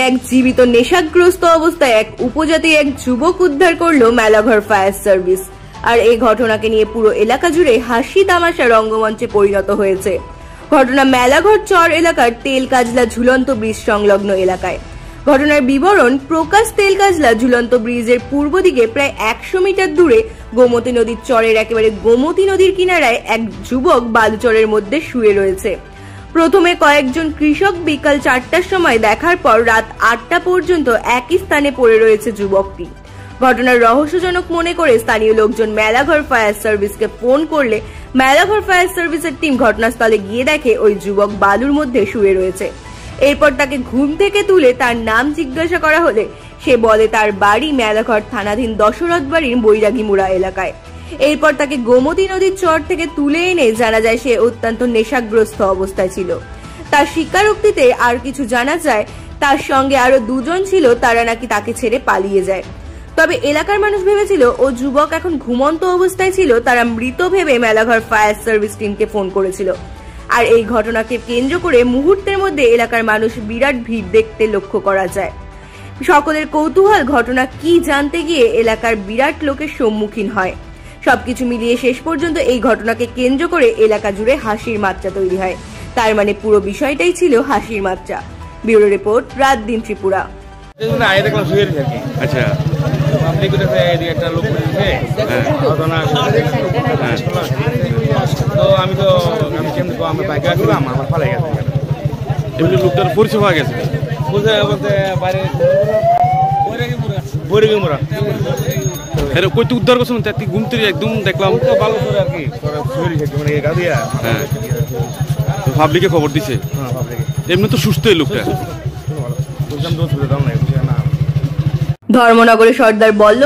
এক জীবিত নেশাগ্রস্ত অবস্থায় এক উপজাতি এক যুবক উদ্ধার করলো মেলাঘর ফায়ার সার্ভিস। আর এই ঘটনাকে নিয়ে পুরো এলাকা জুড়ে হাসি তামাশা রঙ্গমঞ্চে পরিণত হয়েছে। ঘটনা মেলাঘর চর এলাকার তেলকাজলা ঝুলন্ত ব্রিজ সংলগ্ন এলাকায়। ঘটনার বিবরণ প্রকাশ, তেলকাজলা ঝুলন্ত ব্রিজের পূর্ব দিকে প্রায় 100 মিটার দূরে গোমতী নদীর চরের একেবারে গোমতী নদীর কিনারায় এক যুবক বালুচরের মধ্যে শুয়ে রয়েছে। প্রথমে কয়েকজন কৃষক বিকাল 4টার সময় দেখার পর রাত 8টা পর্যন্ত একই স্থানে পড়ে রয়েছে যুবকটি। ঘটনার রহস্যজনক মনে করে স্থানীয় লোকজন মেলাঘর ফায়ার সার্ভিসকে ফোন করলে মেলাঘর ফায়ার সার্ভিসের টিম ঘটনাস্থলে গিয়ে দেখে ওই যুবক বালুর মধ্যে শুয়ে রয়েছে। এরপর তাকে ঘুম থেকে তুলে তার নাম জিজ্ঞাসা করা হলে সে বলে তার বাড়ি মেলাঘর থানাধীন দশরথ বাড়ির বৈরাগীমুড়া এলাকায়। এরপর তাকে গোমতী নদীর চর থেকে তুলে এনে জানা যায় সে অত্যন্ত নেশাগ্রস্ত অবস্থায় ছিল। তার স্বীকারোক্তিতে আর কিছু জানা যায়, তার সঙ্গে আরো 2 জন ছিল, তারা নাকি তাকে ছেড়ে পালিয়ে যায়। তবে এলাকার মানুষ ভেবেছিল ও যুবক এখন ঘুমন্ত অবস্থায় ছিল। তারা মৃত ভেবে মেলাঘর ফায়ার সার্ভিস টিমকে ফোন করেছিল। আর এই ঘটনাকে কেন্দ্র করে মুহূর্তের মধ্যে এলাকার মানুষ বিরাট ভিড় দেখতে লক্ষ্য করা যায়। সকলের কৌতূহল ঘটনা কি জানতে গিয়ে এলাকার বিরাট লোকের সম্মুখীন হয়। সবকিছু মিলিয়ে শেষ পর্যন্ত এই ঘটনাকে কেন্দ্র করে এলাকা জুড়ে হাসির মাত্রা তৈরি হয়। তার মানে পুরো বিষয়টাই ছিল হাসির মাত্রা। ব্যুরো রিপোর্ট, রাত দিন ত্রিপুরা। আচ্ছা, এমনি লোকটার পরিচয় পাওয়া গেছে কইতে উদ্ধার করছেন? ঘুম থেকে একদম দেখলাম পাবলিকে খবর দিছে। এমনি তো সুস্থ এই লোকটা। ধর্মনগরের সর্দার বল্লভ